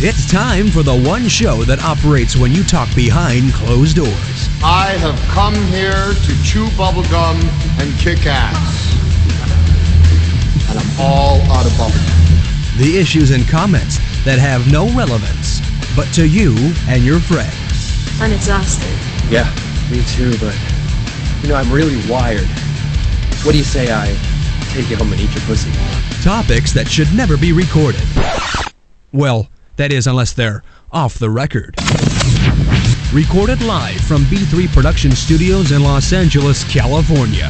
It's time for the one show that operates when you talk behind closed doors. I have come here to chew bubblegum and kick ass. And I'm all out of bubblegum. The issues and comments that have no relevance, but to you and your friends. I'm exhausted. Yeah, me too, but, I'm really wired. What do you say I take you home and eat your pussy? Topics that should never be recorded. Well, that is unless they're off the record. Recorded live from B3 Production Studios in Los Angeles, California.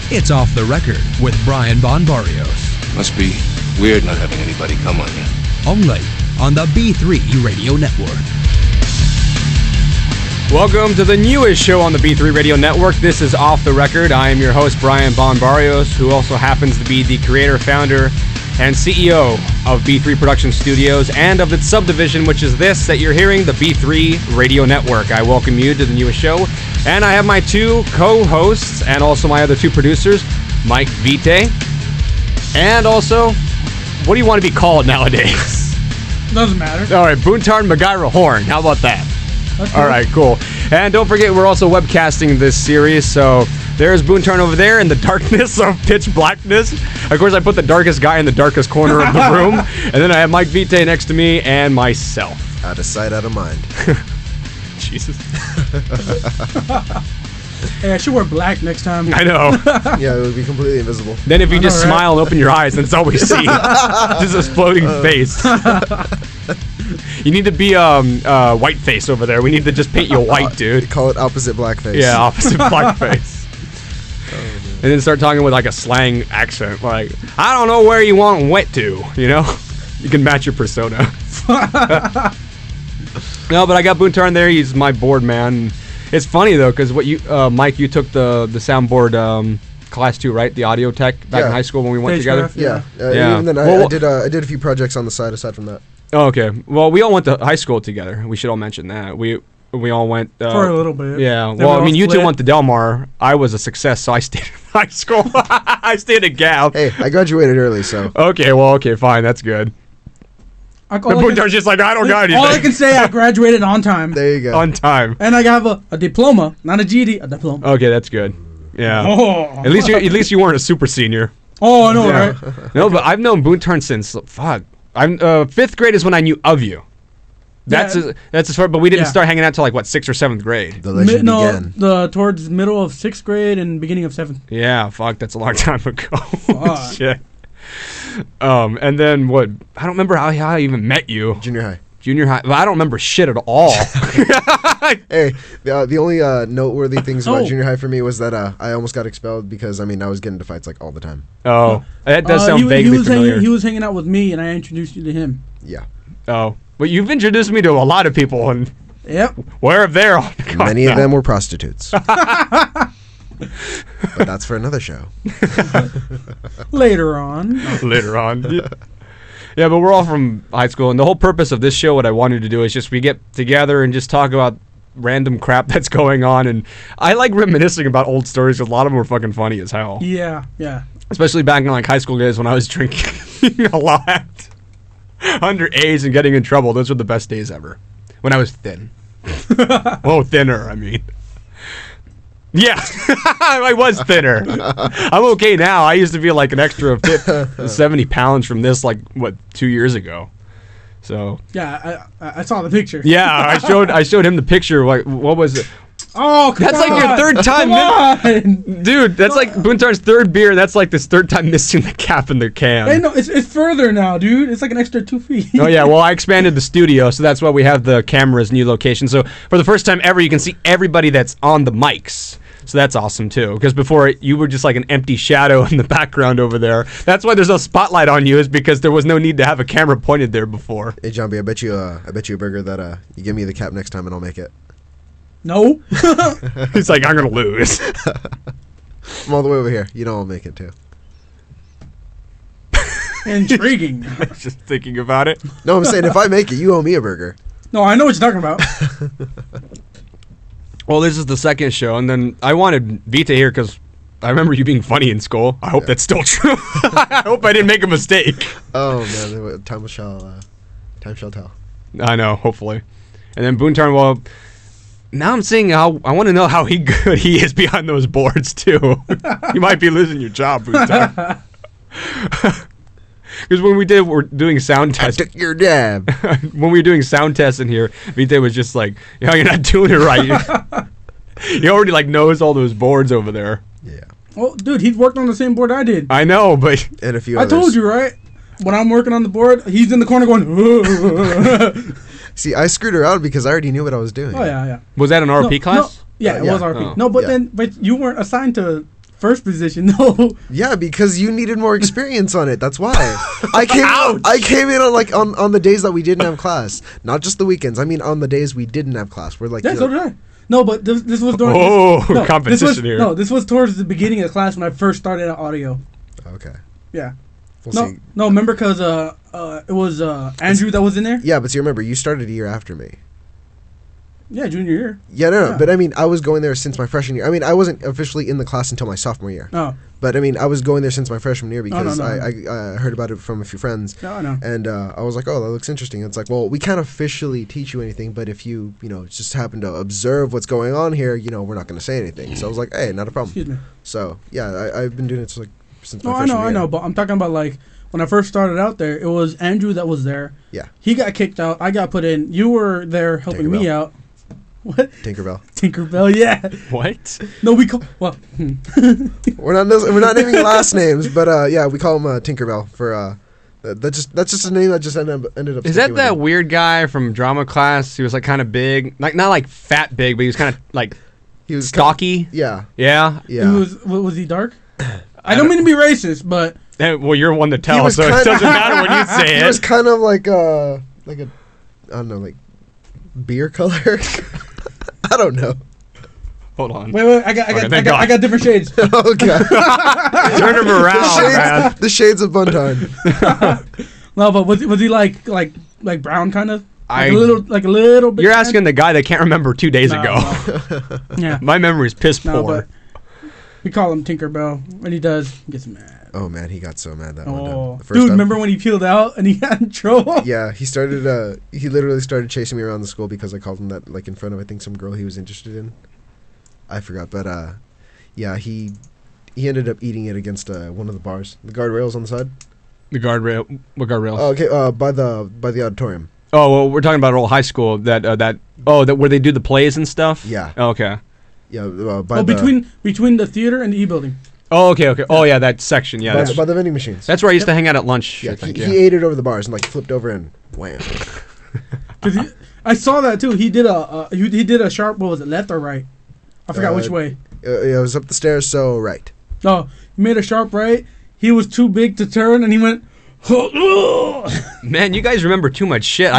It's Off the Record with Bryan Bonbarrios. Must be weird not having anybody come on you. Only on the B3 Radio Network. Welcome to the newest show on the B3 Radio Network. This is Off the Record. I am your host, Bryan Bonbarrios, who also happens to be the creator, founder, and CEO of B3 Production Studios and of its subdivision, which is this that you're hearing, the B3 Radio Network. I welcome you to the newest show, and I have my two co-hosts and also my other two producers, Mike Vite, and also, what do you want to be called nowadays? Doesn't matter. All right, Buntarn MacGyver Horn. How about that? That's all right, cool. And don't forget, we're also webcasting this series, so there's Buntarn over there in the darkness of pitch blackness. Of course, I put the darkest guy in the darkest corner of the room, and then I have Mike Vite next to me and myself. Out of sight, out of mind. Jesus. Hey, I should wear black next time. I know. Yeah, it would be completely invisible. Then if you just smile and open your eyes, then it's all we see. Just a floating face. You need to be white face over there. We need to just paint you white, dude. Call it opposite blackface. Yeah, opposite blackface. And then start talking with like a slang accent, like, I don't know where you want wet to, You can match your persona. No, but I got Buntarn there. He's my board man. It's funny though, because what you, Mike, you took the soundboard class too, right? The audio tech back in high school when we went together. Yeah. Yeah. And then I did a few projects on the side aside from that. Oh, okay. Well, we all went to high school together. We should all mention that. We all went for a little bit. Yeah. Then well, I mean, you two split. went to Del Mar. I was a success, so I stayed in high school. I stayed at Gap. Hey, I graduated early, so. Okay. Well, okay, fine. That's good. Buntarn's just like, I don't got anything. All I can say, I graduated on time. There you go. On time. And I have a diploma, not a GED, a diploma. Okay, that's good. Yeah. Oh. At least you weren't a super senior. Oh, I know, right? No, but I've known Buntarn since I'm 5th grade is when I knew of you. That's as far, but we didn't start hanging out till like what 6th or 7th grade. The legend began. Towards middle of 6th grade and beginning of 7th. Yeah, fuck, that's a long time ago. Shit. And then what? I don't remember how I even met you. Junior high. Well, I don't remember shit at all. Hey, the only noteworthy things about junior high for me was that I almost got expelled because I was getting into fights like all the time. Oh, that does sound vaguely familiar. He was hanging out with me, and I introduced you to him. Yeah. Oh, well, you've introduced me to a lot of people, and yep. Where have they all gone? Many of them were prostitutes. But that's for another show. Later on. Later on. Yeah, but we're all from high school, and the whole purpose of this show, what I wanted to do is just we get together and just talk about random crap that's going on, and I like reminiscing about old stories because a lot of them were fucking funny as hell. Yeah. Especially back in like high school days when I was drinking a lot. Underage and getting in trouble. Those were the best days ever. When I was thin. Well, thinner, I mean. Yeah, I was thinner. I'm okay now. I used to be like an extra 70 pounds from this, 2 years ago. So yeah, I saw the picture. Yeah, I showed him the picture. Like, what was it? Oh, come that's on. like your third time, dude. That's like Buntarn's third beer. That's like this third time missing the cap in the can. Hey, no, it's further now, dude. It's like an extra 2 feet. Oh yeah, well I expanded the studio, so that's why we have the cameras, new location. So for the first time ever, you can see everybody that's on the mics. So that's awesome too, because before you were just like an empty shadow in the background over there. That's why there's no spotlight on you, is because there was no need to have a camera pointed there before. Hey, John B, I bet you a burger that you give me the cap next time and I'll make it. No. He's like, I'm gonna lose. I'm all the way over here. You know I'll make it too. Intriguing. Just thinking about it. No, I'm saying if I make it, you owe me a burger. No, I know what you're talking about. Well, this is the second show, and then I wanted Vita here because I remember you being funny in school. I hope that's still true. I hope I didn't make a mistake. Oh man, time shall tell. I know, hopefully. And then Buntarn, well, now I'm seeing how I want to know how good he is behind those boards too. You might be losing your job, Buntarn. Because when we're doing sound tests. I took your dab. When we were doing sound tests in here, Vite was just like, you're not doing it right. He already like knows all those boards over there. Yeah. Well, dude, he's worked on the same board I did. I know, but And a few I others. told you, right? When I'm working on the board, he's in the corner going. See, I screwed her out because I already knew what I was doing. Oh yeah. was that an RP class? No, yeah, it yeah. was RP. Oh. No, but Yeah. but you weren't assigned to first position. No. Yeah, because you needed more experience on it. That's why. I came in on the days that we didn't have class, not just the weekends. I mean, on the days we didn't have class. We're like, Yeah, so did I. No, but this was during. Competition this was, here. No, this was towards the beginning of class when I first started out audio. Okay. Yeah. We'll No, see. no, remember because it was Andrew that was in there. Yeah, but see, remember, you started a year after me. Yeah, junior year. Yeah, no, Yeah. but I mean, I was going there since my freshman year. I mean, I wasn't officially in the class until my sophomore year. Oh, But I mean, I was going there since my freshman year because no. I heard about it from a few friends. no, I know. And I was like, oh, that looks interesting. It's like, well, we can't officially teach you anything, but if you, just happen to observe what's going on here, we're not going to say anything. So I was like, hey, not a problem. Excuse me. So, yeah, I've been doing it since my No, freshman year. I know, but I'm talking about like when I first started out there, it was Andrew that was there. Yeah. He got kicked out. I got put in. You were there helping me Tinkerbell. out. What? Tinkerbell. Tinkerbell, yeah. What? No, we call We're not naming last names, but yeah, we call him Tinkerbell for that's just a name that just ended up. Is sticking that with that him. weird guy from drama class? He was like kind of big, like not like fat big, but he was kind of like He was stocky. Yeah, Yeah. yeah. was he dark? I don't mean to be racist, but Well, you're one to tell, was so it kinda- doesn't matter when you say He was it. kind of like a I don't know, like beer color. I don't know. Hold on. wait, I got thank God. I got different shades. Oh god. Turn him around, man. the shades of Buntarn. No, but was he like brown kind of? I- Like a little bit. You're tan? asking the guy that can't remember 2 days No, ago. no. Yeah. My memory's piss No, poor. but we call him Tinkerbell. When he does, he gets mad. Oh man, he got so mad that one time. Oh, The first dude, time- remember when he peeled out and he got in trouble? Yeah, he started. He literally started chasing me around the school because I called him that, like in front of I think some girl he was interested in. I forgot, but yeah, he ended up eating it against one of the bars, the guardrails on the side. The guardrail. What guardrail? Oh, okay, by the auditorium. Oh, well, we're talking about old high school. That where they do the plays and stuff. Yeah, Oh, okay. yeah. By Between the theater and the e-building. Oh, okay. Oh, yeah, that section. Yeah, by the vending machines. that's where I used to hang out at lunch. Yeah, I think, he ate it over the bars and like flipped over and wham. 'Cause I saw that too. He did a sharp. What was it? Left or right? I forgot which way. It was up the stairs, so right. No, he made a sharp right. He was too big to turn, and he went. Man, you guys remember too much shit.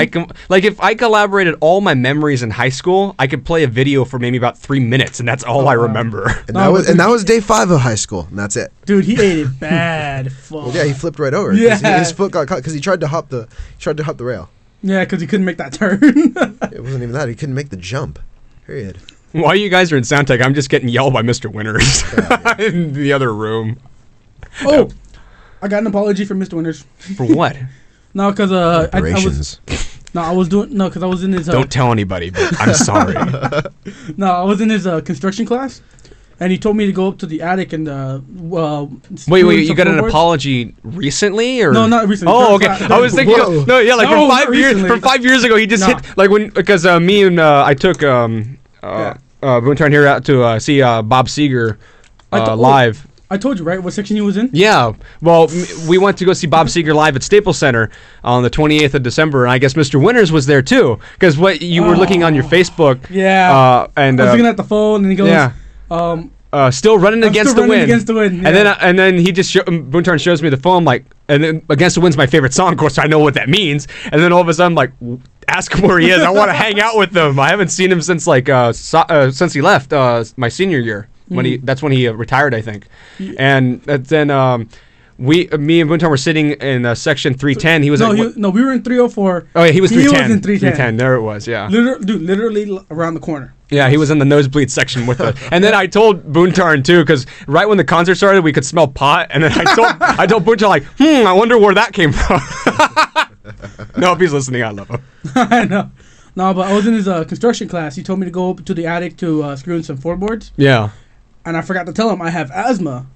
If I collaborated all my memories in high school, I could play a video for maybe about 3 minutes, and that's all I remember. And No, that was day 5 of high school, and that's it. Dude, he ate it bad. Fuck. Well, yeah, he flipped right over. 'Cause Yeah. his foot got caught because he tried to hop the rail. Yeah, because he couldn't make that turn. It wasn't even that. He couldn't make the jump. Period. While you guys are in sound tech, I'm just getting yelled by Mr. Winters in the other room. Oh, I got an apology from Mr. Winters. For what? No, because I was Operations. I was in his Don't tell anybody, but I'm sorry. I was in his construction class, and he told me to go up to the attic and Wait, do you some got an floorboards. apology recently, or No, not recently. Oh, okay. First- I was thinking, Whoa. no, yeah, like No, from not 5 years. recently. From 5 years ago, he just No. hit because me and I took Buntarn here out to see Bob Seger live. I told you, right? What section he was in? Yeah, well, we went to go see Bob Seger live at Staples Center on the 28th of December, and I guess Mr. Winters was there too, because what you were looking on your Facebook. Yeah. And I was looking at the phone, and he goes, yeah. Still running I'm against still the running wind. against the wind, And yeah. then he just Buntarn shows me the phone, like, and then Against the Wind's my favorite song. Of course, I know what that means. And then all of a sudden, like, ask him where he is. I want to hang out with him. I haven't seen him since since he left my senior year. That's when he retired, I think. And then me and Buntarn were sitting in section 310. He was we were in 304. Oh yeah, he was 310. He was in 310. 310. There it was. Yeah. Literally around the corner. Yeah, he was in the nosebleed section with us. And then I told Buntarn too, because right when the concert started, we could smell pot. And then I told Buntarn, like, I wonder where that came from. No, if he's listening, I love him. I know. No, but I was in his construction class. He told me to go up to the attic to screw in some floorboards. Yeah. And I forgot to tell him I have asthma.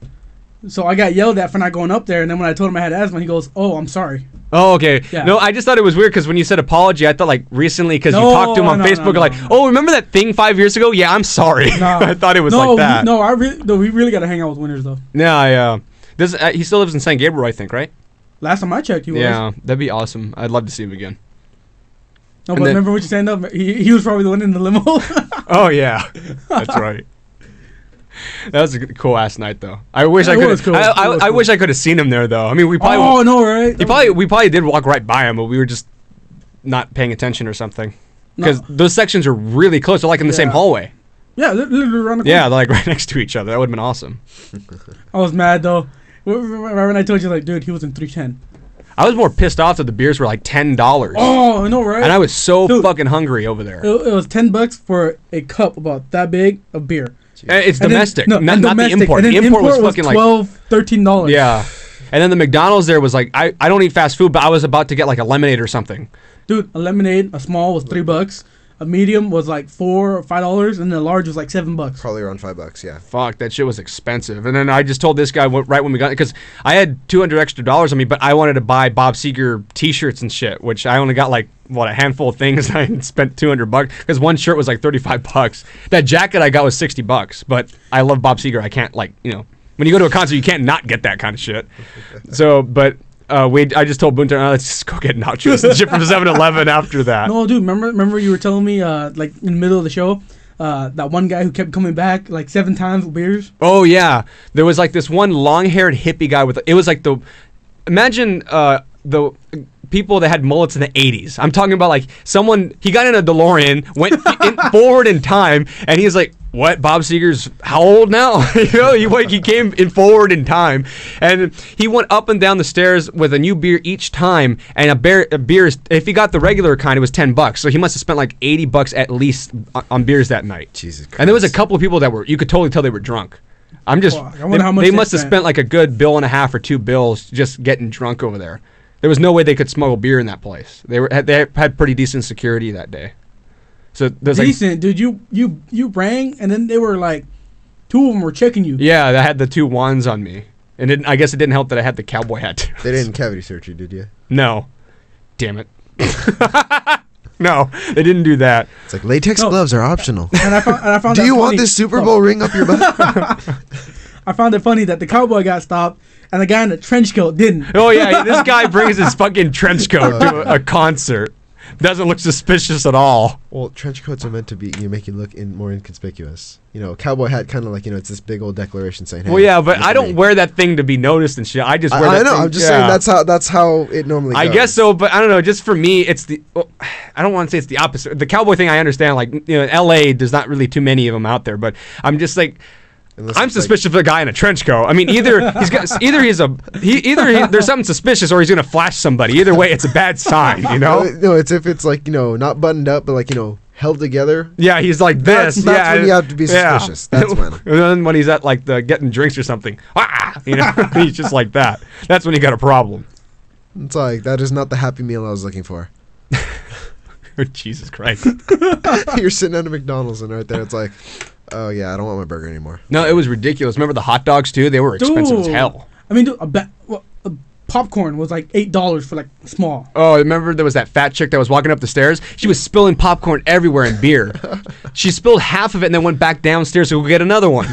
So I got yelled at for not going up there. And then when I told him I had asthma, he goes, "Oh, I'm sorry." Oh, okay. Yeah. No, I just thought it was weird because when you said apology, I thought like recently because you talked to him on Facebook, like, "Oh, remember that thing 5 years ago? Yeah, I'm sorry." No. I thought it was like that. We really got to hang out with Winters though. Yeah. He still lives in San Gabriel, I think, right? Last time I checked, he was. Yeah, that'd be awesome. I'd love to see him again. No, but remember what you said? No, he was probably the one in the limo. Oh yeah, that's right. That was a cool ass night, though. I wish I could. Cool. I wish I could have seen him there, though. I mean, we probably. Oh no, right? We probably did walk right by him, but we were just not paying attention or something. Because those sections are really close. They're like in the same hallway. Yeah, literally around the corner. Yeah, they're like right next to each other. That would have been awesome. I was mad though. Remember when I told you, like, dude, he was in 310. I was more pissed off that the beers were like $10. Oh, I know, right? And I was so fucking hungry over there. It was $10 for a cup about that big of beer. It's and domestic, then, not the import. And The import was fucking $12, $13. Yeah. And then the McDonald's there was like, I don't eat fast food, but I was about to get like a lemonade or something. Dude, a lemonade, a small was $3. A medium was like $4 or $5, and a large was like $7. Probably around $5, yeah. Fuck, that shit was expensive. And then I just told this guy right when we got it, because I had $200 extra on me, but I wanted to buy Bob Seger t-shirts and shit, which I only got like, a handful of things. I spent $200 because one shirt was like $35. That jacket I got was $60, but I love Bob Seger. I can't when you go to a concert, you can't not get that kind of shit. So, but I just told Buntarn, let's just go get nachos and shit from 7-Eleven after that. No, dude, remember you were telling me, like, in the middle of the show, that one guy who kept coming back, like, 7 times with beers? Oh, yeah. There was, like, this one long-haired hippie guy with, it was like imagine the people that had mullets in the 80s. I'm talking about, like, he got in a DeLorean, went forward in time, and he's like, what, Bob Seger's how old now? He came in forward in time, and he went up and down the stairs with a new beer each time, and a beer, if he got the regular kind, it was $10. So he must have spent like $80 at least on beers that night. Jesus Christ. And there was a couple of people that you could totally tell they were drunk. I wonder how much they must have spent like a good $1.50 or $2 bills just getting drunk over there. There was no way they could smuggle beer in that place. They had pretty decent security that day. So there's decent, dude. You rang, and then they were like, 2 of them were checking you. Yeah, I had the 2 wands on me, and I guess it didn't help that I had the cowboy hat too. They didn't cavity search you, did you? No, damn it. No, they didn't do that. It's like latex gloves are optional. And I found. Do you want this Super Bowl ring up your butt? I found it funny that the cowboy got stopped and the guy in the trench coat didn't. Oh yeah, this guy brings his fucking trench coat to a concert. Doesn't look suspicious at all. Well, trench coats are meant to make you look more inconspicuous. Cowboy hat kind of like, it's this big old declaration saying, hey. Well, yeah, but I don't wear that thing to be noticed and shit. I just wear that thing. I'm just saying that's how it normally goes. I guess so, but I don't know. Just for me, it's I don't want to say it's the opposite. The cowboy thing, I understand. Like, L.A., there's not really too many of them out there, but I'm just like, I'm suspicious of a guy in a trench coat. I mean, either there's something suspicious or he's gonna flash somebody. Either way, it's a bad sign, No, it's if it's like not buttoned up, but like held together. Yeah, he's like this. That's when you have to be suspicious. That's when. And then when he's at like the getting drinks or something, he's just like that. That's when you got a problem. It's like, that is not the Happy Meal I was looking for. Jesus Christ! You're sitting at a McDonald's and right there, it's like, oh yeah, I don't want my burger anymore. No, it was ridiculous. Remember the hot dogs too? They were expensive as hell. I mean, dude, a popcorn was like $8 for like small. Oh, remember there was that fat chick that was walking up the stairs? She was spilling popcorn everywhere and beer. She spilled half of it and then went back downstairs to go get another one.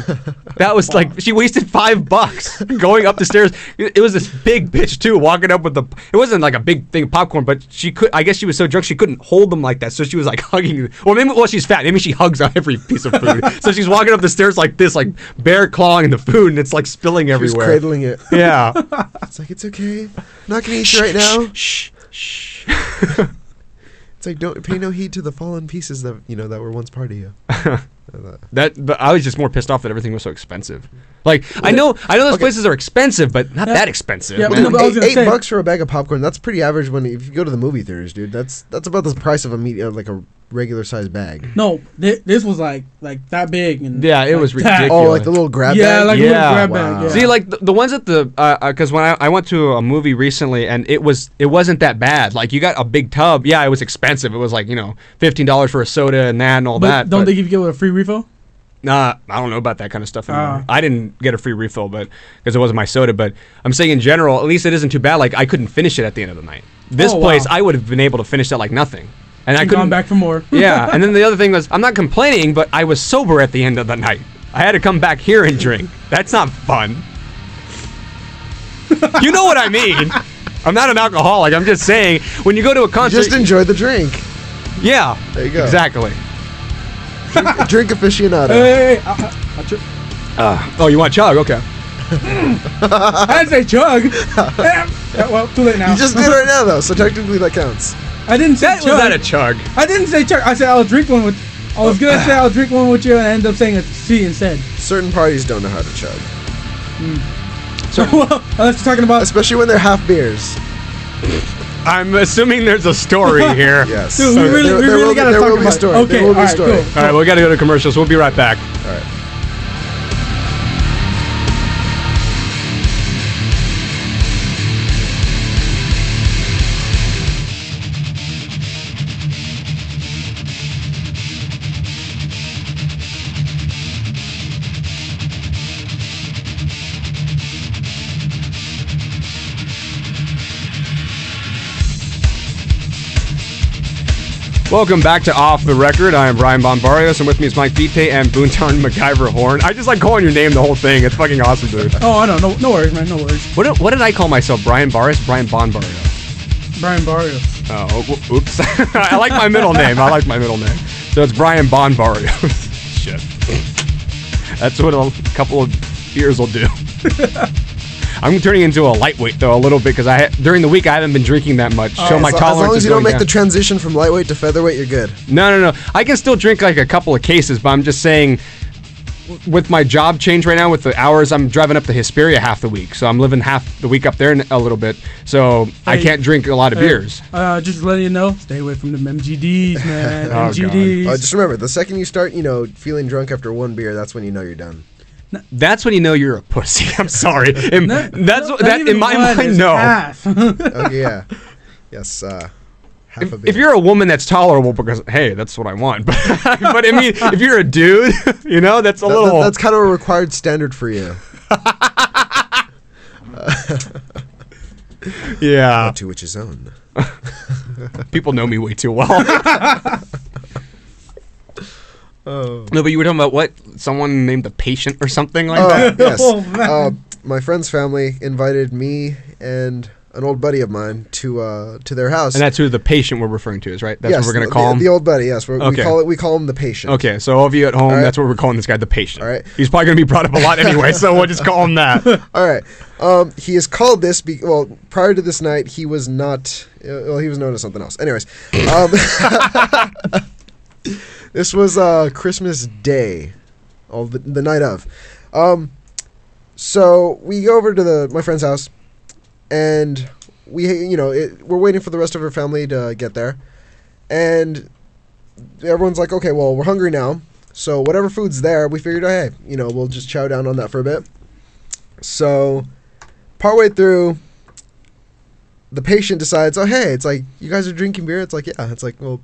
That was like, she wasted $5 going up the stairs. It was this big bitch too, walking up with it wasn't like a big thing of popcorn, but I guess she was so drunk she couldn't hold them like that, so she was like hugging, or she's fat, maybe she hugs on every piece of food. So she's walking up the stairs like this, like bear clawing the food, and it's like spilling everywhere. She was cradling it. Yeah. It's like, it's okay. I'm not gonna eat you right now. Shh. It's like, don't pay no heed to the fallen pieces that that were once part of you. But I was just more pissed off that everything was so expensive. Like I know those places are expensive, but not that expensive. Yeah, man. but I was gonna say- $8 for a bag of popcorn. That's pretty average if you go to the movie theaters, dude. That's about the price of like a regular sized bag. No, this was like that big and Yeah, it was that. ridiculous. Oh, like the little grab Yeah, bag. like a Yeah. little grab Wow. bag. Yeah. See, like the ones at the because when I went to a movie recently and it wasn't that bad. Like you got a big tub. Yeah, it was expensive. It was like $15 for a soda and that and all but that. don't but, they give you a free refill? Nah, I don't know about that kind of stuff anymore. I didn't get a free refill, but because it wasn't my soda. But I'm saying in general, at least it isn't too bad. Like I couldn't finish it at the end of the night. This Oh, place, wow. I would have been able to finish that like nothing, and I And couldn't. gone back for more. Yeah, and then the other thing was, I'm not complaining, but I was sober at the end of the night. I had to come back here and drink. That's not fun. You know what I mean? I'm not an alcoholic. I'm just saying, when you go to a concert, Just enjoy the drink. yeah, There you go. exactly. Drink aficionado. Hey, Oh, you want chug? Okay. I didn't say chug. Yeah, well, too late now. You just did right now, though, so technically that counts. I didn't say That chug. was not a chug. I didn't say chug. I said I'll drink one with. I was gonna say I'll drink one with you, and I ended up saying a C instead. Certain parties don't know how to chug, Well, unless you're talking about. especially when they're half beers. I'm assuming there's a story here. Yes. Dude, we really gotta there talk will be about a story. Okay, There will be a alright, story. cool. All right, we got to go to commercials. We'll be right back. All right. Welcome back to Off the Record. I am Bryan Bombarios, and with me is Mike Vite and Buntarn MacGyver Horn. I just like calling your name the whole thing. It's fucking awesome, dude. Oh, I know. No worries, man. No worries. What did I call myself? Bryan Barrios? Bryan Bonbarios. Brian Barrios. Oh, oops. I like my middle name. So it's Bryan Bonbarios. Shit. That's what a couple of beers will do. I'm turning into a lightweight though a little bit because during the week I haven't been drinking that much. So my As tolerance long as is you don't going make down. the transition from lightweight to featherweight, you're good. No. I can still drink like a couple of cases, but I'm just saying, with my job change right now, with the hours, I'm driving up to Hesperia half the week, so I'm living half the week up there a little bit. So I can't drink a lot of beers. Just letting you know, stay away from them MGDs, man. Oh, MGDs. Just remember, the second you start, feeling drunk after one beer, that's when you know you're done. That's when you know you're a pussy. I'm sorry. In Not my even one, mind, it's no. half. Okay, yeah. Yes, half a beer. If you're a woman, that's tolerable because hey, that's what I want. But I mean, if you're a dude, that's a little. That's kind of a required standard for you. Yeah. To which his own. People know me way too well. Oh. No, but you were talking about what? Someone named the patient or something like that? Yes. Oh, man. My friend's family invited me and an old buddy of mine to their house. And that's who the patient we're referring to is, right? That's yes, what we're going to call him? the old buddy, yes. Okay. We call him the patient. Okay, so all of you at home, All right. that's what we're calling this guy, the patient. All right. He's probably going to be brought up a lot anyway, so we'll just call him that. All right. He is called this prior to this night, he was not he was known as something else. Anyways, this was Christmas Day, the night of. So we go over to my friend's house, and we're waiting for the rest of her family to get there, and everyone's like, okay, well, we're hungry now, so whatever food's there, we figured, hey, we'll just chow down on that for a bit. So partway through, the patient decides, oh, hey, it's like, you guys are drinking beer? It's like, yeah. It's like, well,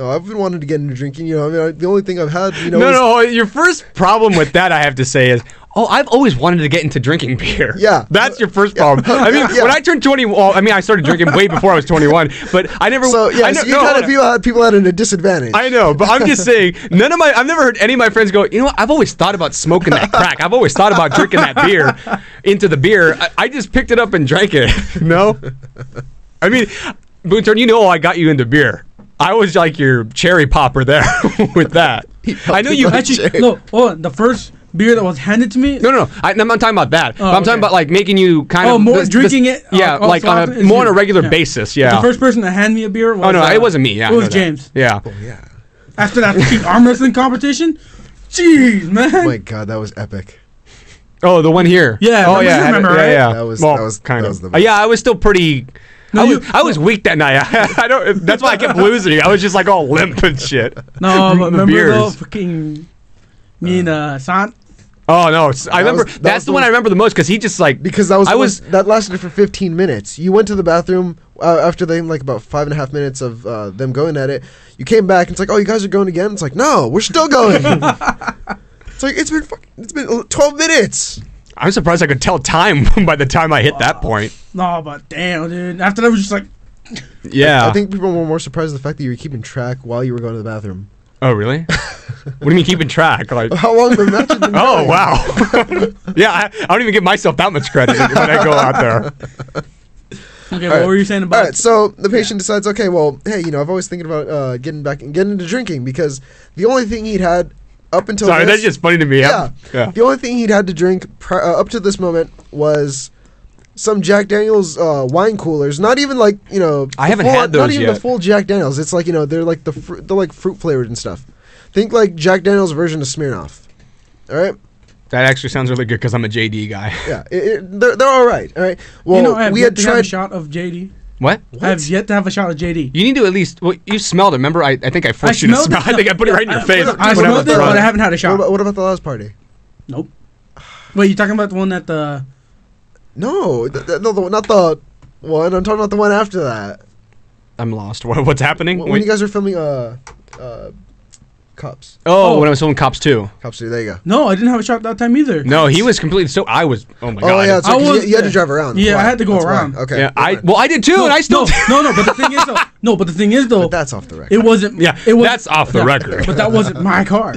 I've been wanting to get into drinking, the only thing I've had, No, your first problem with that, I have to say, is, I've always wanted to get into drinking beer. Yeah. That's your first problem. I mean, Yeah. when I turned 21, I started drinking way before I was 21, but I never... So, yeah, so you kind of people had a disadvantage. I know, but I'm just saying, I've never heard any of my friends go, I've always thought about smoking that crack. I've always thought about drinking that beer into the beer. I just picked it up and drank it. No? I mean, Buntarn, I got you into beer. I was like your cherry popper there with that. I know you... Actually, no, the first beer that was handed to me. No. I'm not talking about that. I'm talking about like making you kind of more drinking it. Yeah, like so on often a is more on you. a regular Yeah. basis. Yeah. The first person to hand me a beer was. It wasn't me. Yeah, it I was know that. James. Yeah. Oh, yeah. After that arm wrestling competition, Jeez, man. Oh my god, that was epic. Oh, the one here. Yeah, Oh, yeah. you remember, right? Yeah. That was- well, that was- kind that of. was the- Yeah, I was still pretty. No, I was weak that night. I don't. That's why I kept losing. I was just like all limp and shit. No, but The remember beers. though, fucking me and Sant. Oh no, I remember. was That's the the one one- I remember the most because he just like Because that was I was. that lasted for 15 minutes. You went to the bathroom after them, like about 5.5 minutes of them going at it. You came back and it's like, oh, you guys are going again. It's like, no, we're still going. It's like it's been 12 minutes. I'm surprised I could tell time by the time I hit that point. No, but damn, dude. After that, I was just like, Yeah. I think people were more surprised at the fact that you were keeping track while you were going to the bathroom. Oh really? What do you mean keeping track? Like. How long the match had been Oh going. wow. Yeah, I don't even give myself that much credit when I go out there. okay, All right. what were you saying about? All right, so the patient decides, okay, well, hey, I've always thinking about getting into drinking because the only thing he'd had up until Sorry, this, that's just funny to me. yeah, Yeah. the only thing he'd had to drink up to this moment was some Jack Daniel's wine coolers. Not even like I haven't full, had those Not even yet. the full Jack Daniels. It's like they're like they're like fruit flavored and stuff. Think like Jack Daniel's version of Smirnoff. All right. That actually sounds really good because I'm a JD guy. Yeah, they're all right. All right. Well, I have we yet had to have a tried. shot of JD. What? I have yet to have a shot of JD. You need to at least. Well, you smelled it. Remember, I think I forced you to smelled smell. it. I think I put it right in your face. I when smelled was it, but drunk. I haven't had a shot. What about the last party? Nope. Wait, you talking about the one at the? No, no, not the one. I'm talking about the one after that. I'm lost. What's happening? When you guys were filming Cops. when I was filming Cops 2. Cops 2, there you go. No, I didn't have a shot that time either. No, he was completely. So I was. Oh my god. Oh, yeah, that's right, 'cause I was- you had to drive around. Yeah, That's I had to go That's why. around. Okay. Yeah, never mind. I did too, and I still. no, but the thing is though. No, but the thing is though. But that's off the record. It wasn't. Yeah, it was, that's off the record. But that wasn't my car.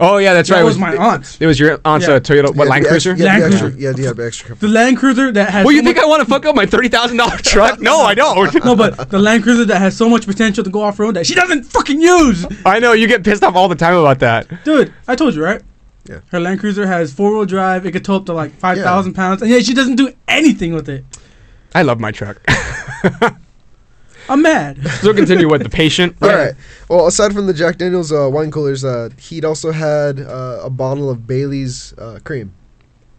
Oh yeah, that's right. That It was my aunt's. It was your aunt's Yeah. Toyota. What, Land Cruiser? Yeah, Land the extra, Cruiser. yeah, you have extra. The Land Cruiser that has. Well, you so think much- I want to fuck up my $30,000 truck? No, I don't. No, but the Land Cruiser that has so much potential to go off road that she doesn't fucking use. I know you get pissed off all the time about that. Dude, I told you, right? Yeah. Her Land Cruiser has 4-wheel drive. It could tow up to like 5,000 pounds, and yet she doesn't do anything with it. I love my truck. I'm mad. So continue with the patient. All right. Well, aside from the Jack Daniel's wine coolers, he'd also had a bottle of Bailey's cream.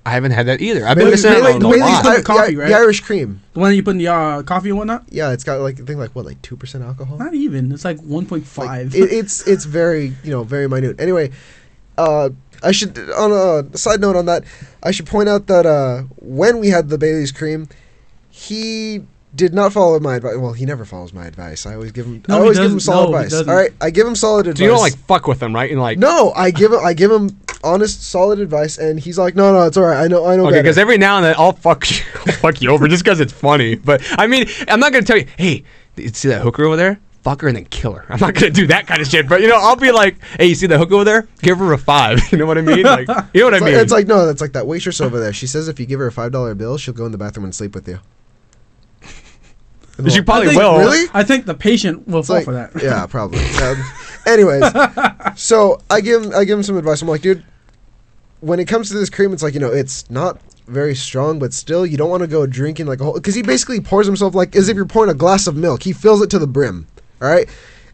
I haven't had that either. I've been Bailey's, missing out Bailey- on a Bailey's lot. the coffee, right? The Irish cream. The one that you put in the coffee and whatnot. Yeah, it's got like I think like what, like 2% alcohol. Not even. It's like 1.5. Like, it's very very minute. Anyway, I should on a side note on that, I should point out that when we had the Bailey's cream, he did not follow my advice. Well, he never follows my advice. I always give him. No, I he always give him doesn't. solid No, he advice. doesn't. All right, I give him solid advice. So you don't like fuck with them, right? And like No, I give him honest, solid advice, and he's like, no, it's all right. I know. okay, better. because every now and then I'll fuck you over just because it's funny. But I mean, I'm not gonna tell you, hey, you see that hooker over there? Fuck her and then kill her. I'm not gonna do that kind of shit. But I'll be like, hey, you see that hooker over there? Give her a 5. You know what I mean? Like, you know what I mean? It's like no, that's like that waitress over there. She says if you give her a $5 bill, she'll go in the bathroom and sleep with you. She probably I think- will. Really? I think the patient will It's fall like, for that. Yeah, probably. Anyways, so I give him some advice. I'm like, dude, when it comes to this cream, it's like it's not very strong, but still, you don't want to go drinking like a whole. Because he basically pours himself like as if you're pouring a glass of milk. He fills it to the brim. All right.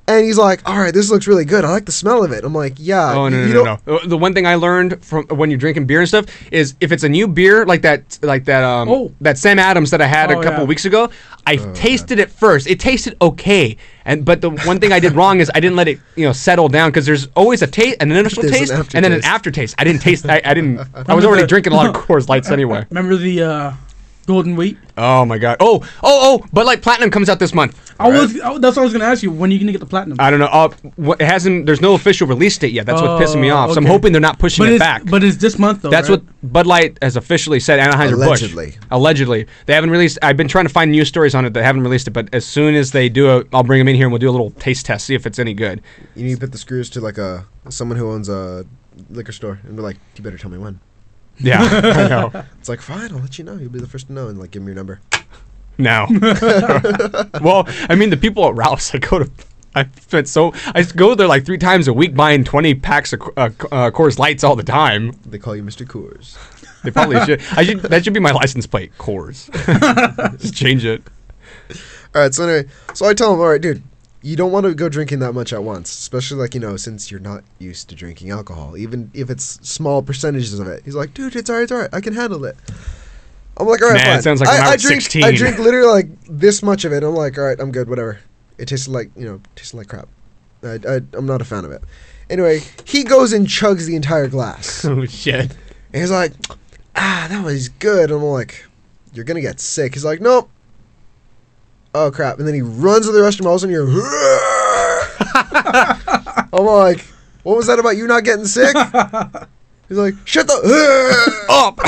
And he's like, all right, this looks really good. I like the smell of it. I'm like, yeah. Oh you no. don't- The one thing I learned from when you're drinking beer and stuff is if it's a new beer like that that Sam Adams that I had a couple weeks ago, I tasted it first. It tasted okay, but the one thing I did wrong is I didn't let it settle down because there's always an initial There's taste an and then an aftertaste. aftertaste. I didn't taste. I didn't. I was already drinking a lot of Coors Lights anyway. Remember the golden wheat? Oh my god. Oh! But like Platinum comes out this month. That's what I was gonna ask you. When are you gonna get the platinum? I don't know. It hasn't. There's no official release date yet. That's what's pissing me off. So I'm okay. hoping they're not pushing it back. But it's this month though. That's right? what Bud Light has officially said. Anheuser-Busch. Allegedly. They haven't released. I've been trying to find news stories on it. They haven't released it. But as soon as they do it, I'll bring them in here and we'll do a little taste test, see if it's any good. You need to put the screws to like someone who owns a liquor store and be like, you better tell me when. Yeah, I know. It's like, fine, I'll let you know. You'll be the first to know, and like, give me your number. No. Well, I mean, the people at Ralph's, I go there like 3 times a week buying 20 packs of Coors Lights all the time. They call you Mr. Coors. They probably should. That should be my license plate, Coors. Just change it. All right, so anyway, so I tell him, all right, dude, you don't want to go drinking that much at once, especially like, since you're not used to drinking alcohol, even if it's small percentages of it. He's like, dude, it's all right, I can handle it. I'm like, all right, Man, fine. it sounds like when I was 16. I drink literally like this much of it. I'm like, all right, I'm good, whatever. It tasted like, crap. I'm not a fan of it. Anyway, he goes and chugs the entire glass. Oh, shit. And he's like, that was good. And I'm like, you're going to get sick. He's like, nope. Oh, crap. And then he runs to the restroom. All of a sudden, you're... I'm like, what was that about you not getting sick? He's like, shut the... up.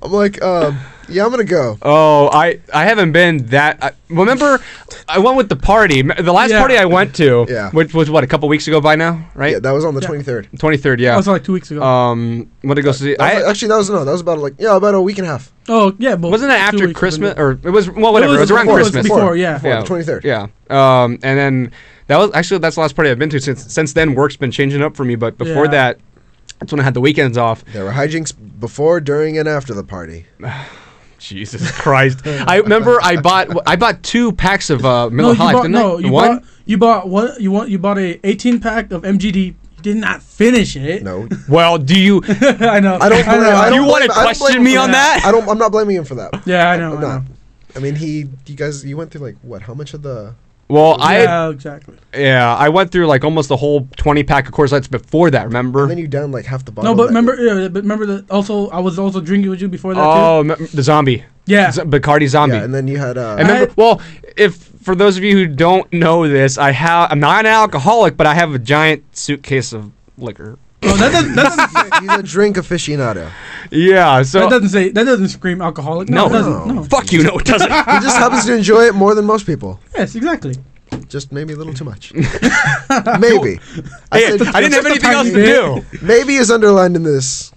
I'm like, yeah, I'm going to go. Oh, I haven't been that... remember, I went with the party. The last party I went to, which was, what, a couple weeks ago by now, right? Yeah, that was on the 23rd. 23rd, yeah. That was like 2 weeks ago. Went to go see... Actually, that was about about a week and a half. Oh, yeah. But wasn't that after Christmas? Or it was, well, whatever. It was around Christmas. Before, yeah. The 23rd. Yeah. And then, that's the last party I've been to. Since then, work's been changing up for me. But before that, that's when I had the weekends off. There were hijinks before, during, and after the party. Jesus Christ! I remember I bought 2 packs of Miller High. You bought a 18-pack of MGD. You did not finish it. No. Well, do you? I know. Do you want to question me on that? I'm not blaming him for that. Yeah, I know. I'm not. I mean, you went through like what? How much of the? Well, exactly. Yeah, I went through like almost the whole 20-pack of Coors Lights before that. Remember? And then you downed like half the bottle. No, but remember that. Also, I was also drinking with you before that. Oh, the zombie. Yeah, Bacardi Zombie. Yeah, and then you had. Well, if for those of you who don't know this, I'm not an alcoholic, but I have a giant suitcase of liquor. Oh, that doesn't he's a drink aficionado. Yeah, so that doesn't scream alcoholic. No, it doesn't. No. Fuck you, no, it doesn't. He just happens to enjoy it more than most people. Yes, exactly. Just maybe a little too much. Maybe. I didn't have anything else to do. Maybe is underlined in this.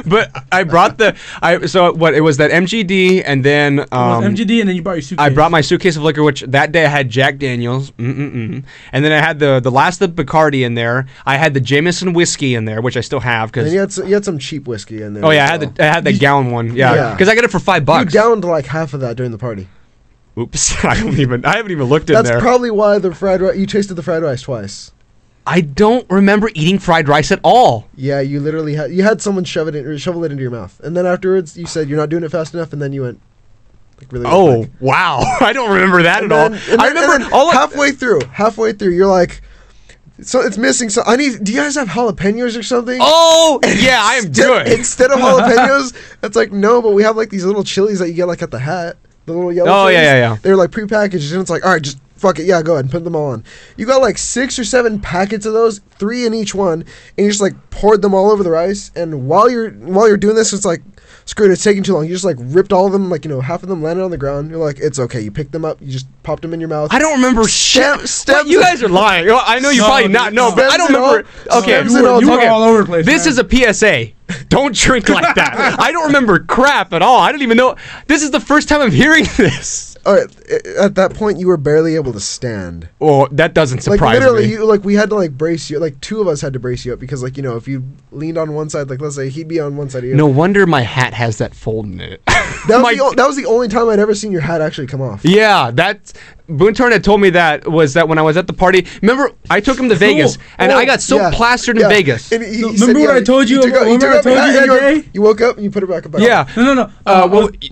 But I brought it was that MGD and then MGD and then you brought your suitcase. I brought my suitcase of liquor, which that day I had Jack Daniels, and then I had the last of the Bacardi in there. I had the Jameson whiskey in there, which I still have because you had some cheap whiskey in there. Oh yeah, I had the gallon one, because I got it for $5. You downed like half of that during the party. Oops, I haven't even looked in there. That's probably why you tasted the fried rice twice. I don't remember eating fried rice at all. Yeah, you literally had someone shovel it into your mouth, and then afterwards you said you're not doing it fast enough, and then you went like really. Oh wow, I don't remember that at all. I remember all halfway through, you're like, so it's missing. So do you guys have jalapenos or something? Oh yeah, I am good. Instead of jalapenos, it's like no, but we have like these little chilies that you get like at the Hat, the little yellow. Oh yeah. They're like prepackaged, and it's like all right, just. Fuck it, yeah, go ahead and put them all on. You got like 6 or 7 packets of those, 3 in each one, and you just like poured them all over the rice. And while you're doing this, it's like, screw it, it's taking too long. You just like ripped all of them, like half of them landed on the ground. You're like, it's okay. You picked them up, you just popped them in your mouth. I don't remember shit. You guys are lying. I know you probably not know, but I don't remember. Okay, you were all over the place. This is a PSA. Don't drink like that. I don't remember crap at all. I don't even know. This is the first time I'm hearing this. All right, at that point, you were barely able to stand. Oh, that doesn't surprise me. Literally, we had to like brace you. Like 2 of us had to brace you up because, like, if you leaned on one side, like let's say he'd be on one side of you. No wonder my hat has that fold in it. That was the only time I'd ever seen your hat actually come off. Yeah, Buntarn had told me that when I was at the party. Remember, I took him to Vegas, and I got so plastered in Vegas. And he remember said, what I told you? That day? You woke up and you put it back up. Yeah.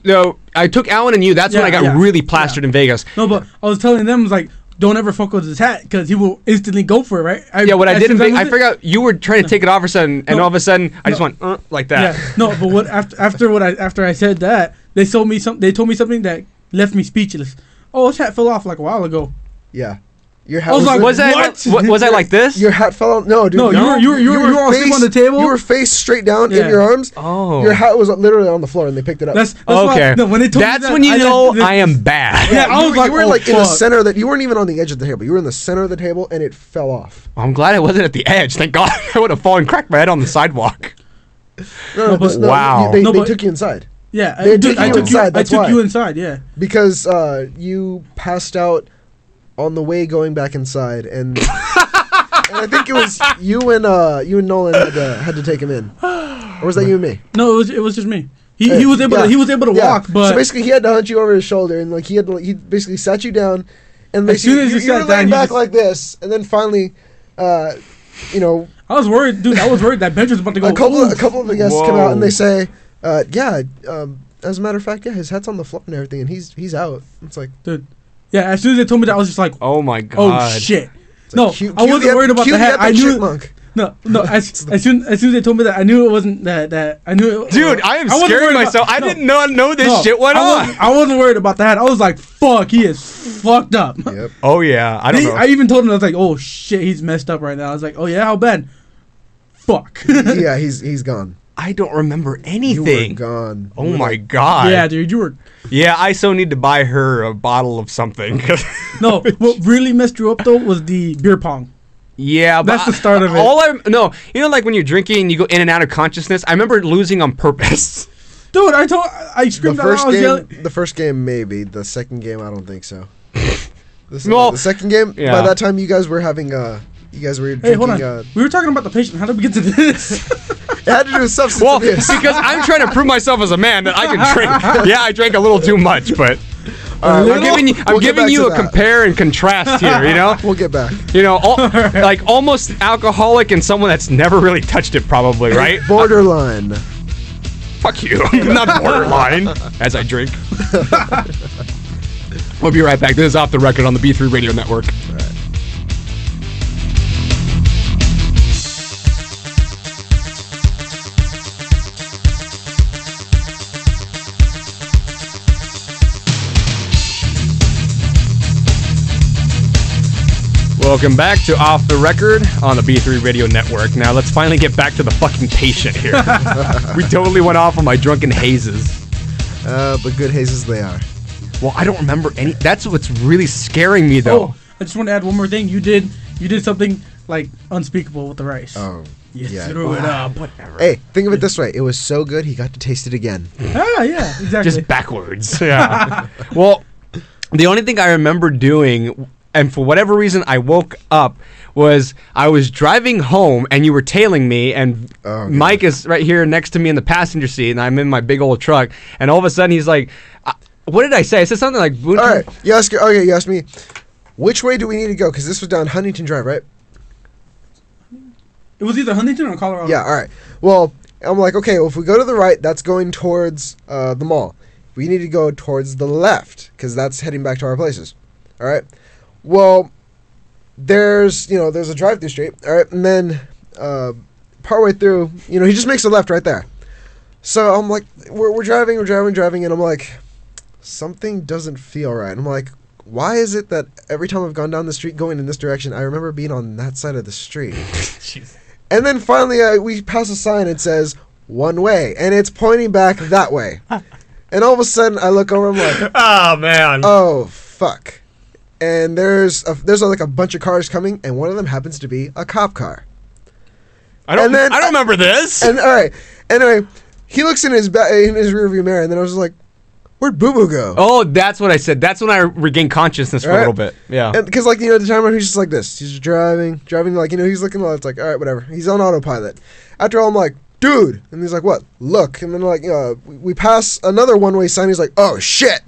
No. I took Alan and you. That's when I got really plastered in Vegas. No, but I was telling them, like, don't ever fuck with his hat because he will instantly go for it, right? What I did in Vegas, I forgot you were trying to take it off or something, and all of a sudden I just went like that. Yeah. No, but what after I said that, they told me something that left me speechless. Oh, his hat fell off like a while ago. Yeah. Your hat was I like this? Your hat fell off. No, dude. No, you were all asleep on the table. You were face straight down in your arms. Oh. Your hat was literally on the floor and they picked it up. That's okay. Why, when they told that's me that, when you know I am bad. Yeah, I was you were like in the center you weren't even on the edge of the table. You were in the center of the table and it fell off. I'm glad I wasn't at the edge. Thank God. I would have fallen and cracked my head on the sidewalk. Wow. They took you inside. Yeah, I took you inside, yeah. Because you passed out on the way going back inside, and I think it was you and Nolan had to take him in, or was that you and me? No, it was just me. He was able to walk, but so basically he had to hunt you over his shoulder, and like he basically sat you down, and as soon as you were laying back like this, and then finally, you know, I was worried, dude. I was worried that bench was about to go. A couple of the guests come out and they say, as a matter of fact, yeah, his hat's on the floor and everything, and he's out. It's like, dude, yeah. As soon as they told me that, I was just like, oh my god, oh shit. No, like, I wasn't worried about the hat. I knew. Chipmunk. No. As soon as they told me that, I knew it wasn't that. I knew. Dude, I am scaring myself. I did not know this shit went on. I wasn't worried about the hat. I was like, fuck, he is fucked up. Yep. Oh yeah, I don't know. I even told him, I was like, oh shit, he's messed up right now. I was like, oh yeah, how bad? Fuck. Yeah, he's gone. I don't remember anything. You were gone. Oh my god. Yeah, dude, you were. Yeah, I so need to buy her a bottle of something. No, what really messed you up though was the beer pong. Yeah, but that's the start of it. You know, like when you're drinking and you go in and out of consciousness. I remember losing on purpose. Dude, I screamed out loud. I was yelling. The first game, maybe. The second game, I don't think so. The second game, by that time, you guys were having you guys were drinking. Hey, hold on. We were talking about the patient. How did we get to this? It had to do with substance abuse. Because I'm trying to prove myself as a man that I can drink. Yeah, I drank a little too much, but I'm giving you a compare and contrast here. You know, we'll get back. You know, like almost alcoholic and someone that's never really touched it, probably, right? Borderline. Fuck you. Not borderline. As I drink. We'll be right back. This is Off the Record on the B3 Radio Network. All right. Welcome back to Off the Record on the B3 Radio Network. Now, let's finally get back to the fucking patient here. We totally went off on my drunken hazes. But good hazes they are. Well, I don't remember any. That's what's really scaring me, though. Oh, I just want to add one more thing. You did something, like, unspeakable with the rice. Oh, you yeah. threw it up. Whatever. Hey, think of it this way. It was so good, he got to taste it again. Ah, yeah, exactly. Just backwards. Yeah. Well, the only thing I remember doing, and for whatever reason I woke up, was I was driving home and you were tailing me, and Mike is right here next to me in the passenger seat, and I'm in my big old truck, and all of a sudden he's like, what did I say? I said something like, Buntarn. All right, you asked me, which way do we need to go? Because this was down Huntington Drive, right? It was either Huntington or Colorado. Yeah, all right. Well, I'm like, okay, well, if we go to the right, that's going towards the mall. We need to go towards the left, because that's heading back to our places. All right? Well, there's a drive-through street, all right? And then partway through, he just makes a left right there. So I'm like, we're driving, and I'm like, something doesn't feel right. I'm like, why is it that every time I've gone down the street going in this direction, I remember being on that side of the street? And then finally, we pass a sign that says, one way, and it's pointing back that way. And all of a sudden, I look over, I'm like, oh, man. Oh, fuck. And there's like a bunch of cars coming, and one of them happens to be a cop car. I don't remember this. And all right, anyway, he looks in his rearview mirror, and then I was like, "Where'd Boo Boo go?" Oh, that's what I said. That's when I regained consciousness for a little bit. Yeah, because at the time he's just like this. He's just driving, like he's looking left. It's like, all right, whatever. He's on autopilot. After all, I'm like, dude, and he's like, what? Look, and then like we pass another one-way sign. He's like, oh shit.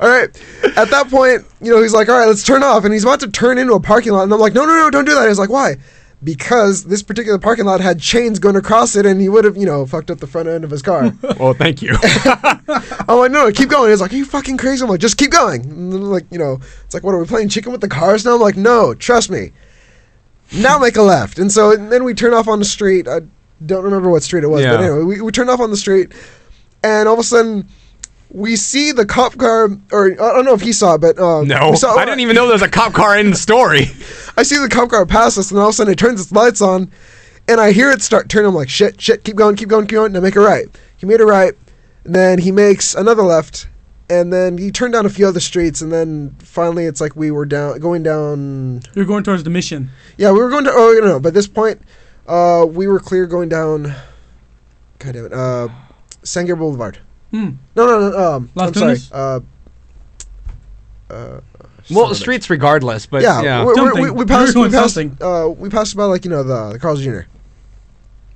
All right. At that point, he's like, all right, let's turn off. And he's about to turn into a parking lot. And I'm like, no, don't do that. He's like, why? Because this particular parking lot had chains going across it, and he would have, fucked up the front end of his car. Well, thank you. I'm like, no, keep going. He's like, are you fucking crazy? I'm like, just keep going. And then, like, it's like, what, are we playing chicken with the cars now? I'm like, no, trust me. Now make a left. And then we turn off on the street. I don't remember what street it was. Yeah. But anyway, we turned off on the street, and all of a sudden, we see the cop car, or I don't know if he saw it, but no, I didn't even know there was a cop car in the story. I see the cop car pass us, and all of a sudden it turns its lights on, and I hear it start turning. I'm like, shit, keep going, now make a right. He made a right, and then he makes another left, and then he turned down a few other streets, and then finally it's like we were going down. You're going towards the Mission. Yeah, we were going to. Oh no, but at this point, we were clear going down. God damn it, Sanger Boulevard. No. I'm sorry. Well, the streets regardless, but yeah. We passed by the Carl's Jr.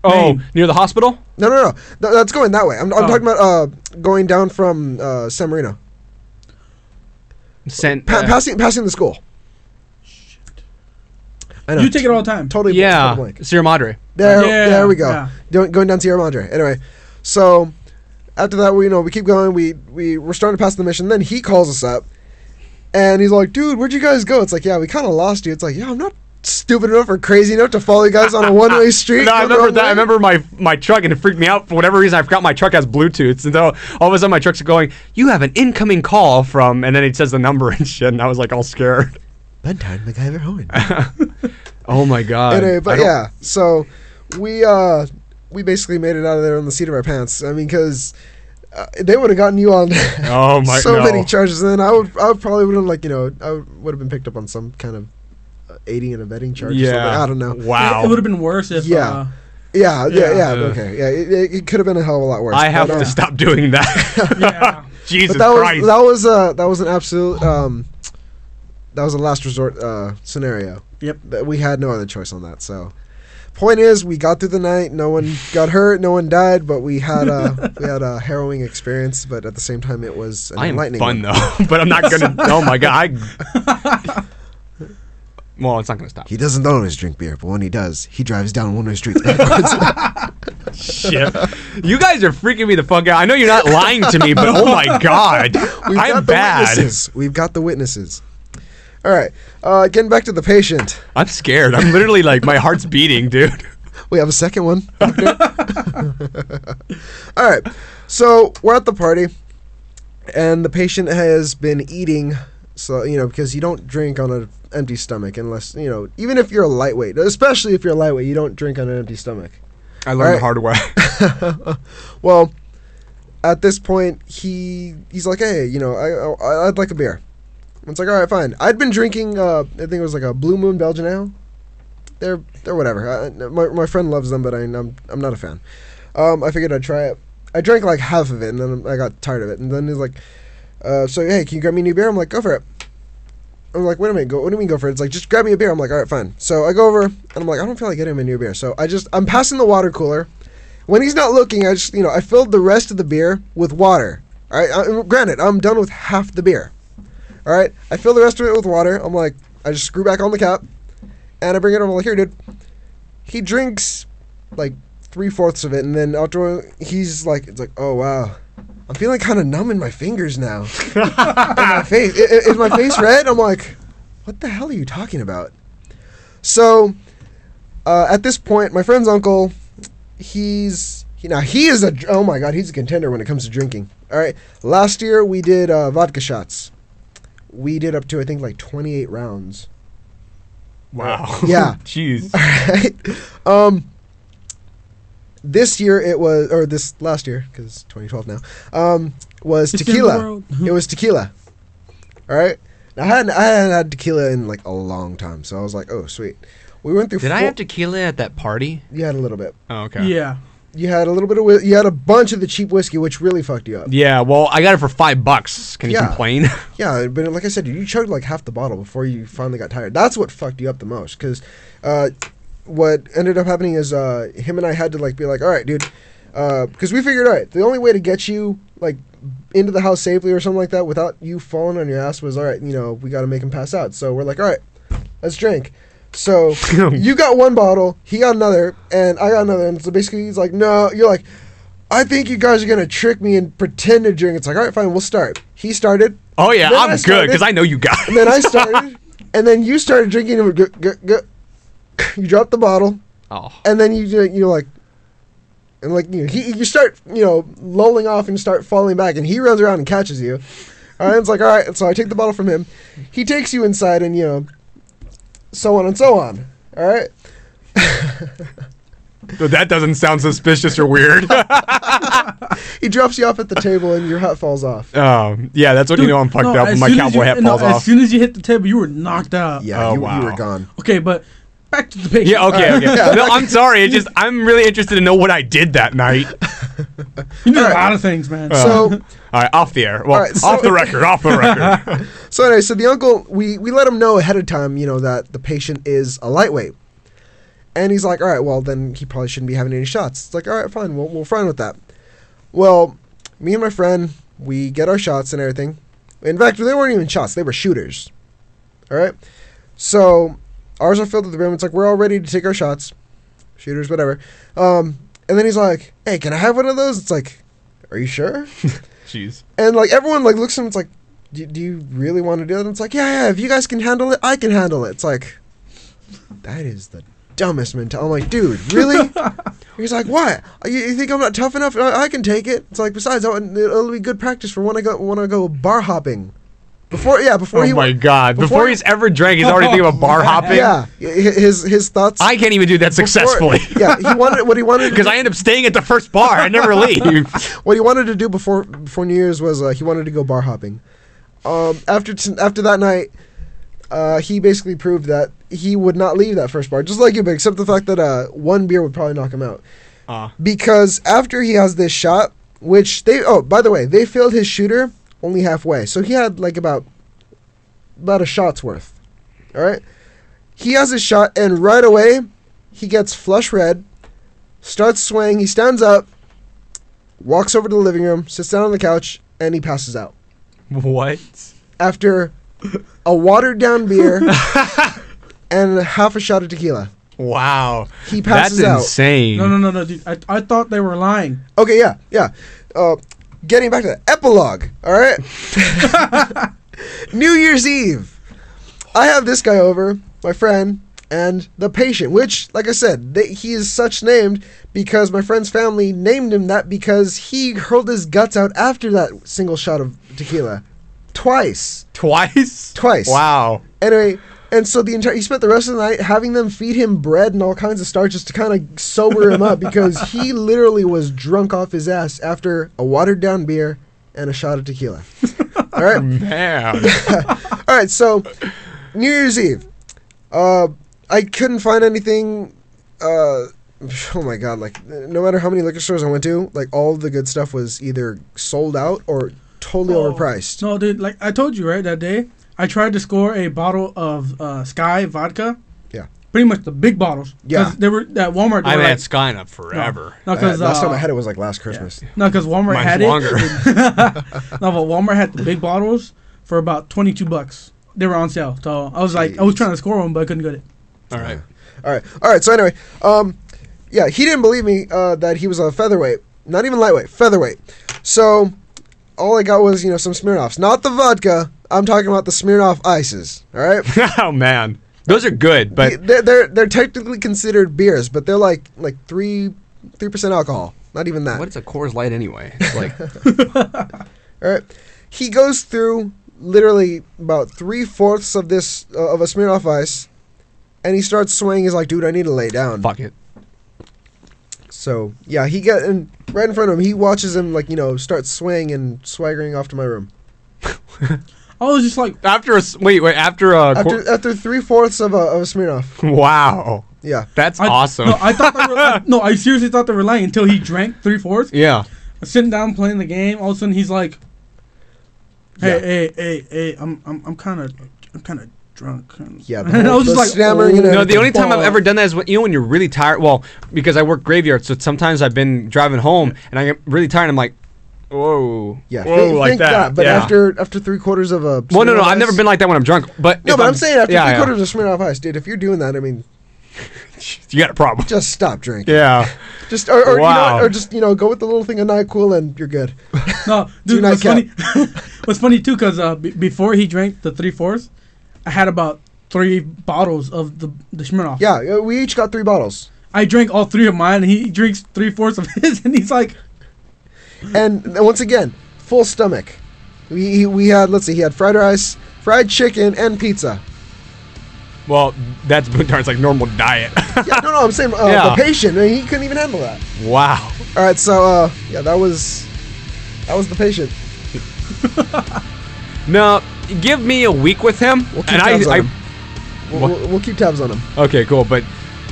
Oh, Maine. near the hospital? No. That's going that way. I'm talking about going down from San Marino. Passing the school. I know. You take it all the time. Totally. Yeah, blank. Sierra Madre. There we go. Yeah. Going down Sierra Madre. Anyway, so after that, we keep going. We're starting to pass the mission. Then he calls us up, and he's like, "Dude, where'd you guys go?" It's like, "Yeah, we kind of lost you." It's like, "Yeah, I'm not stupid enough or crazy enough to follow you guys on a one-way street." No, I remember that. I remember my truck, and it freaked me out for whatever reason. I forgot my truck has Bluetooth, and so all of a sudden my truck's going, "You have an incoming call from," and then it says the number and shit, and I was like all scared. Buntarn, MacGyver, Horn. Oh my god. Anyway, but yeah, so we basically made it out of there on the seat of our pants. I mean, because they would have gotten you on so many charges, and then I would probably would have I would have been picked up on some kind of aiding and abetting charge. Or something. I don't know. Wow. It would have been worse if. Yeah. Okay. Yeah, it could have been a hell of a lot worse. I have to stop doing that. Yeah. Jesus but Christ. That was an absolute. That was a last resort scenario. Yep. We had no other choice on that. So, point is, we got through the night. No one got hurt. No one died. But we had a harrowing experience. But at the same time, it was an enlightening fun one. though. But I'm not gonna. Oh my god. Well, it's not gonna stop. He doesn't always drink beer, but when he does, he drives down one-way streets backwards. Shit. You guys are freaking me the fuck out. I know you're not lying to me, but oh my god, I'm bad. We've got the witnesses. All right, getting back to the patient. I'm scared. I'm literally like, my heart's beating, dude. We have a second one. All right, so we're at the party, and the patient has been eating. So, because you don't drink on an empty stomach unless, even if you're a lightweight, especially if you're a lightweight, you don't drink on an empty stomach. I learned the hard way. Well, at this point, he's like, hey, I'd like a beer. It's like, all right, fine. I'd been drinking, I think it was like a Blue Moon Belgian ale. They're whatever. My friend loves them, but I'm not a fan. I figured I'd try it. I drank like half of it, and then I got tired of it. And then he's like, so hey, can you grab me a new beer? I'm like, go for it. I'm like, wait a minute, what do you mean go for it? It's like, just grab me a beer. I'm like, all right, fine. So I go over, and I'm like, I don't feel like getting him a new beer. So I'm passing the water cooler. When he's not looking, I just, I filled the rest of the beer with water. All right, granted, I'm done with half the beer. All right, I fill the rest of it with water. I'm like, I just screw back on the cap, and I bring it over. I'm like, here, dude. He drinks like 3/4 of it, and then after he's like, it's like, oh wow, I'm feeling kind of numb in my fingers now. In my face, is my face red? I'm like, what the hell are you talking about? So, at this point, my friend's uncle, he is oh my god, he's a contender when it comes to drinking. All right, last year we did vodka shots. We did up to, I think, like 28 rounds. Wow. Yeah. Jeez. All right. This year it was, or this last year, because 2012 now, was tequila. It was tequila. All right. Now, I hadn't had tequila in like a long time, so I was like, oh, sweet. We went through. Did I have tequila at that party? You had a little bit. Oh, okay. Yeah. You had a little bit of you had a bunch of the cheap whiskey, which really fucked you up. Yeah, well, I got it for $5. Can you complain? Yeah, but like I said, you chugged like half the bottle before you finally got tired. That's what fucked you up the most, because what ended up happening is him and I had to like be like, all right, dude, because we figured, all right, the only way to get you like into the house safely or something like that without you falling on your ass was, all right, we got to make him pass out. So we're like, all right, let's drink. So you got one bottle, he got another, and I got another, and so basically he's like, no, you're like, I think you guys are gonna trick me and pretend to drink. It's like, all right, fine, we'll start. He started. Oh yeah, I'm good because I know you got it. And then I started, and then you started drinking. You dropped the bottle. Oh. And then you're like, and like you start lolling off and start falling back, and he runs around and catches you. All right, it's like, all right, so I take the bottle from him. He takes you inside, and so on and so on. All right. That doesn't sound suspicious or weird. He drops you off at the table, and your hat falls off. Yeah, that's when you know I'm fucked up when my cowboy hat falls off. As soon as you hit the table, you were knocked out. Yeah, you were gone. Okay, but back to the patient. Yeah, okay. No, I'm sorry. I'm really interested to know what I did that night. You did a lot of things, man. So, all right, off the air. Well, right, off the record. So anyway, so the uncle, we let him know ahead of time, that the patient is a lightweight. And he's like, all right, well, then he probably shouldn't be having any shots. It's like, all right, fine, we're fine with that. Well, me and my friend, we get our shots and everything. In fact, they weren't even shots. They were shooters. All right? So ours are filled to the brim. It's like, we're all ready to take our shots. Shooters, whatever. And then he's like, hey, can I have one of those? It's like, are you sure? Jeez. And, like, everyone, like, looks at him. It's like, do you really want to do it? And it's like, yeah, if you guys can handle it, I can handle it. It's like, that is the dumbest mentality. I'm like, dude, really? He's like, what? You think I'm not tough enough? I can take it. It's like, besides, it'll be good practice for when I go bar hopping. Before Oh my God! Before he's ever drank, he's already thinking about bar hopping. Yeah, his thoughts. I can't even do that successfully. Yeah, what he wanted because I end up staying at the first bar. I never leave. What he wanted to do before New Year's was he wanted to go bar hopping. After that night, he basically proved that he would not leave that first bar, just like you, but except the fact that one beer would probably knock him out. Because after he has this shot, which by the way, they filled his shooter only halfway, so he had like about a shot's worth. All right, he has his shot, and right away he gets flush red, starts swaying. He stands up, walks over to the living room, sits down on the couch, and he passes out. What? After a watered down beer and half a shot of tequila. Wow. He passes out. That's insane. No, dude. I thought they were lying. Okay, yeah. Getting back to the epilogue, all right? New Year's Eve. I have this guy over, my friend, and the patient, which, like I said, he is such named because my friend's family named him that because he hurled his guts out after that single shot of tequila. Twice. Wow. Anyway, and so he spent the rest of the night having them feed him bread and all kinds of starches to kind of sober him up because he literally was drunk off his ass after a watered down beer and a shot of tequila. All right? Man. All right, so New Year's Eve. I couldn't find anything. Oh my God, like no matter how many liquor stores I went to, like all the good stuff was either sold out or totally overpriced. No, dude, like I told you, right, that day, I tried to score a bottle of Sky vodka. Yeah. Pretty much the big bottles. Yeah. They were at Walmart. I've had Sky up forever. No, because last time I had it was like last Christmas. Yeah. No, because Walmart Mine's had longer. it. No, but Walmart had the big bottles for about $22. They were on sale, so I was like, I was trying to score one, but I couldn't get it. All right. So anyway, yeah, he didn't believe me that he was a featherweight, not even lightweight, featherweight. So all I got was some Smirnoffs, not the vodka. I'm talking about the Smirnoff Ices. All right. Oh man, those are good, but they're technically considered beers, but they're like 3% alcohol. Not even that. What's a Coors Light anyway? It's like, all right. He goes through literally about 3/4 of this of a Smirnoff Ice, and he starts swaying. He's like, dude, I need to lay down. Fuck it. So yeah, and right in front of him, he watches him start swaying and swaggering off to my room. I was just like, after 3/4 of a Smirnoff. Wow. Yeah, that's awesome. No, I thought they were, no, I seriously thought they were lying until he drank 3/4. Yeah. I was sitting down playing the game. All of a sudden, he's like, "Hey, I'm kind of drunk." Yeah, and I was just like, stammering. No, the only time I've ever done that is when you're really tired. Well, because I work graveyard, so sometimes I've been driving home and I get really tired. And I'm like, whoa, yeah, whoa, like that. But after 3/4 of a well, no, I've never been like that when I'm drunk. But no, but I'm saying after 3/4 of Smirnoff Ice, dude. If you're doing that, I mean, you got a problem. Just stop drinking. Yeah. Just or wow. Or just go with the little thing of NyQuil and you're good. No, dude, what's funny? What's funny too, because before he drank the 3/4, I had about 3 bottles of the Smirnoff. Yeah, we each got 3 bottles. I drank all 3 of mine, and he drinks 3/4 of his, and he's like. And once again, full stomach. We had he had fried rice, fried chicken, and pizza. Well, that's Buntarn's like normal diet. Yeah, no, I'm saying the patient. He couldn't even handle that. Wow. All right, so that was the patient. No, give me a week with him, we'll keep tabs on him. We'll keep tabs on him. Okay, cool, but.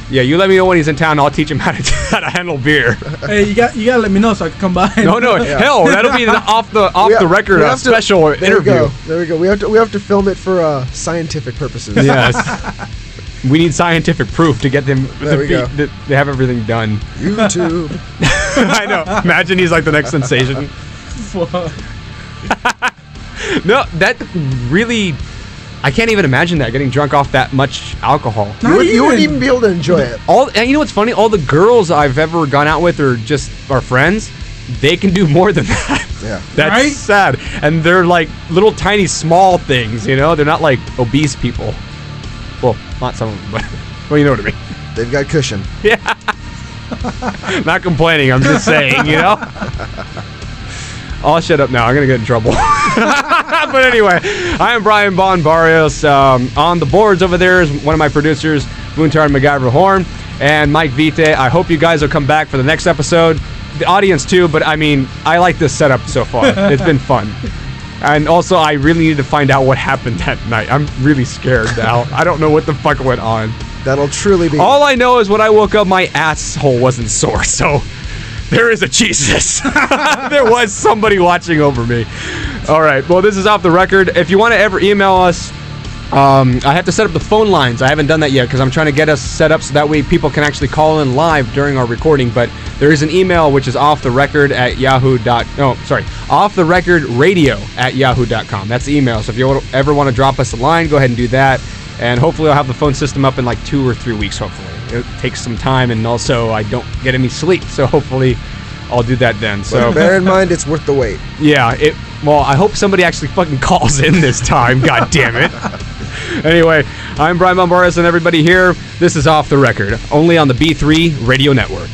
Yeah, you let me know when he's in town. I'll teach him how to handle beer. Hey, you gotta let me know so I can come by. No, yeah. Hell, that'll be an off the record special interview. There we go. We have to film it for scientific purposes. Yes. We need scientific proof to get them. There we go. They have everything done. YouTube. I know. Imagine he's like the next sensation. No, that really. I can't even imagine that, getting drunk off that much alcohol. You wouldn't even be able to enjoy it. And you know what's funny? All the girls I've ever gone out with or just our friends, they can do more than that. Yeah. That's Right? sad. And they're like little tiny small things, you know? They're not like obese people. Well, not some of them, but well, you know what I mean. They've got cushion. Yeah. Not complaining, I'm just saying, you know? I'll shut up now. I'm going to get in trouble. But anyway, I am Bryan Bon Barrios. On the boards over there is one of my producers, Buntarn MacGyver Horn, and Mike Vite. I hope you guys will come back for the next episode. The audience too, but I mean, I like this setup so far. It's been fun. And also, I really need to find out what happened that night. I'm really scared now. I don't know what the fuck went on. That'll truly be. All I know is when I woke up, my asshole wasn't sore, so there is a Jesus. There was somebody watching over me. All right, well, this is Off the Record. If you want to ever email us, I have to set up the phone lines. I haven't done that yet because I'm trying to get us set up so that way people can actually call in live during our recording. But there is an email which is offtherecord@yahoo.radio@yahoo.com. That's the email. So if you ever want to drop us a line, go ahead and do that. And hopefully I'll have the phone system up in like 2 or 3 weeks, hopefully. It takes some time, and also I don't get any sleep, so hopefully I'll do that then. So But bear in mind, it's worth the wait. yeah, well, I hope somebody actually fucking calls in this time. God damn it. Anyway, I'm Bryan Bon Barrios, and everybody here, this is Off the Record, only on the B3 Radio Network.